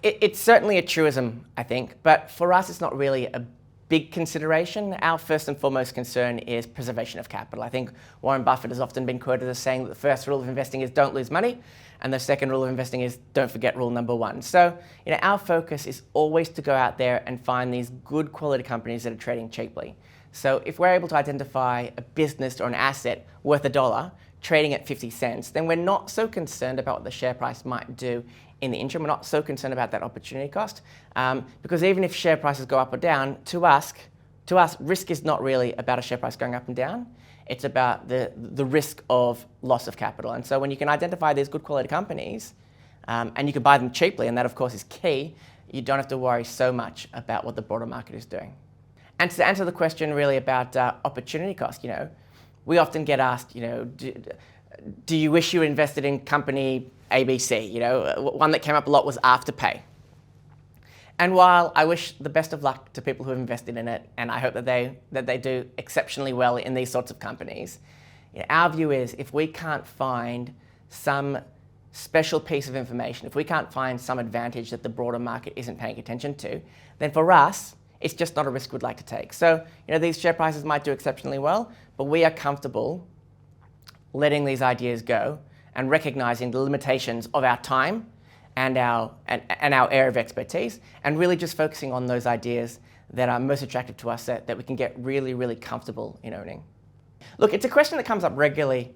It's certainly a truism, I think, but for us, it's not really a big consideration. Our first and foremost concern is preservation of capital. I think Warren Buffett has often been quoted as saying that the first rule of investing is don't lose money, and the second rule of investing is don't forget rule number one. So, our focus is always to go out there and find these good quality companies that are trading cheaply. So if we're able to identify a business or an asset worth $1 trading at 50 cents, then we're not so concerned about what the share price might do in the interim. We're not so concerned about that opportunity cost, because even if share prices go up or down, to us, risk is not really about a share price going up and down. It's about the risk of loss of capital. And so when you can identify these good quality companies, and you can buy them cheaply, and that of course is key, you don't have to worry so much about what the broader market is doing. And to answer the question really about opportunity cost, we often get asked, do you wish you invested in company ABC? One that came up a lot was Afterpay. And while I wish the best of luck to people who have invested in it, and I hope that they do exceptionally well in these sorts of companies, our view is if we can't find some special piece of information, if we can't find some advantage that the broader market isn't paying attention to, then for us, it's just not a risk we'd like to take. So, these share prices might do exceptionally well, but we are comfortable letting these ideas go and recognizing the limitations of our time and our area of expertise, and really just focusing on those ideas that are most attractive to us that we can get really, really comfortable in owning. Look, it's a question that comes up regularly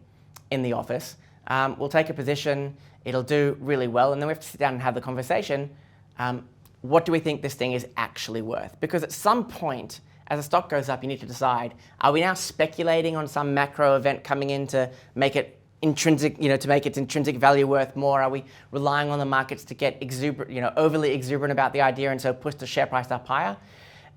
in the office. We'll take a position, it'll do really well, and then we have to sit down and have the conversation. What do we think this thing is actually worth? Because at some point, as a stock goes up, you need to decide, are we now speculating on some macro event coming in to make it intrinsic, to make its intrinsic value worth more? Are we relying on the markets to get overly exuberant about the idea and so push the share price up higher?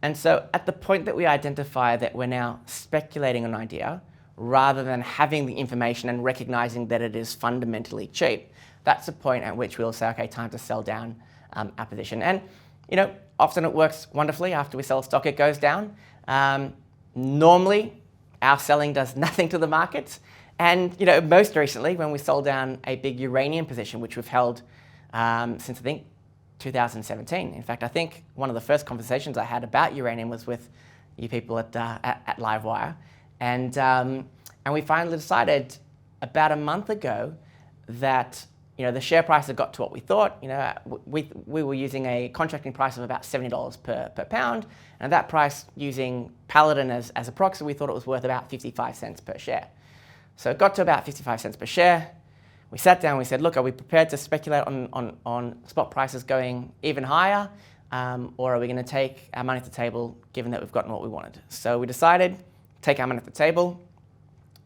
And so at the point that we identify that we're now speculating on an idea, rather than having the information and recognizing that it is fundamentally cheap, that's the point at which we'll say, okay, time to sell down our position. And, often it works wonderfully. After we sell a stock, it goes down. Normally, our selling does nothing to the markets. And, most recently, when we sold down a big uranium position, which we've held since, I think, 2017. In fact, I think one of the first conversations I had about uranium was with you people at Livewire. And we finally decided about a month ago that the share price had got to what we thought. We were using a contracting price of about $70 per pound, and that price, using Paladin as a proxy, we thought it was worth about 55 cents per share. So it got to about 55 cents per share. We sat down, we said, look, are we prepared to speculate on spot prices going even higher, or are we going to take our money to the table given that we've gotten what we wanted? So we decided, take our money to the table,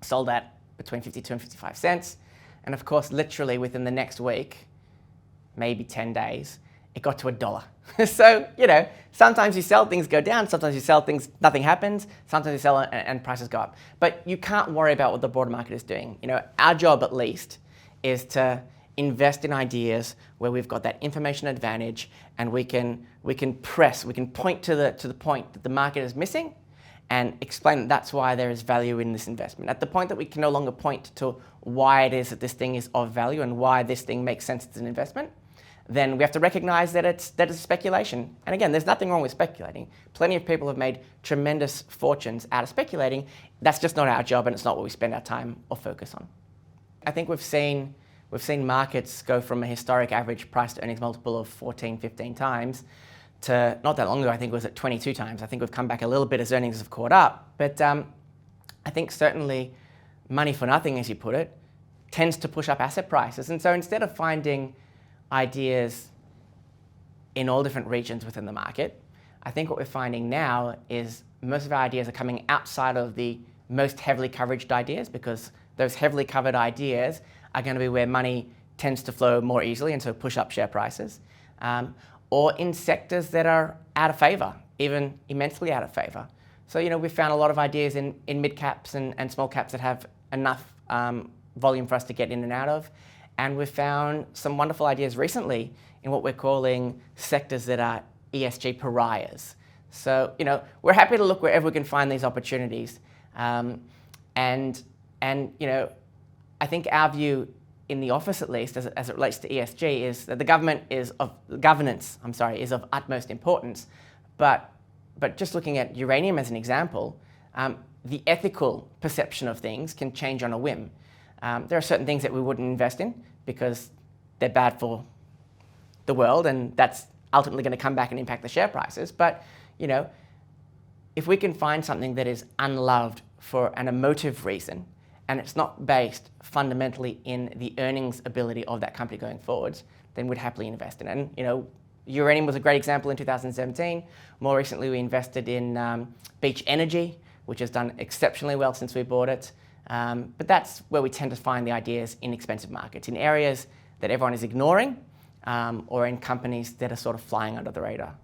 sold at between 52 and 55 cents. And of course, literally within the next week, maybe 10 days, it got to $1. So, sometimes you sell, things go down. Sometimes you sell things, nothing happens. Sometimes you sell and prices go up. But you can't worry about what the broader market is doing. Our job at least is to invest in ideas where we've got that information advantage, and we can point to the point that the market is missing, and explain that that's why there is value in this investment. At the point that we can no longer point to why it is that this thing is of value and why this thing makes sense as an investment, then we have to recognize that it's speculation. And again, there's nothing wrong with speculating. Plenty of people have made tremendous fortunes out of speculating. That's just not our job, and it's not what we spend our time or focus on. I think we've seen markets go from a historic average price to earnings multiple of 14, 15 times to, not that long ago, I think it was at 22 times. I think we've come back a little bit as earnings have caught up. But I think certainly money for nothing, as you put it, tends to push up asset prices. And so instead of finding ideas in all different regions within the market, I think what we're finding now is most of our ideas are coming outside of the most heavily coveraged ideas, because those heavily covered ideas are going to be where money tends to flow more easily and so push up share prices. Or in sectors that are out of favor, even immensely out of favor. So, we've found a lot of ideas in mid caps and small caps that have enough volume for us to get in and out of. And we've found some wonderful ideas recently in what we're calling sectors that are ESG pariahs. So, we're happy to look wherever we can find these opportunities. And I think our view in the office, at least, as it relates to ESG, is that the governance is of utmost importance. But just looking at uranium as an example, the ethical perception of things can change on a whim. There are certain things that we wouldn't invest in because they're bad for the world, and that's ultimately going to come back and impact the share prices. But, if we can find something that is unloved for an emotive reason, and it's not based fundamentally in the earnings ability of that company going forwards, then we'd happily invest in it. And, uranium was a great example in 2017. More recently, we invested in Beach Energy, which has done exceptionally well since we bought it. But that's where we tend to find the ideas in expensive markets, in areas that everyone is ignoring, or in companies that are sort of flying under the radar.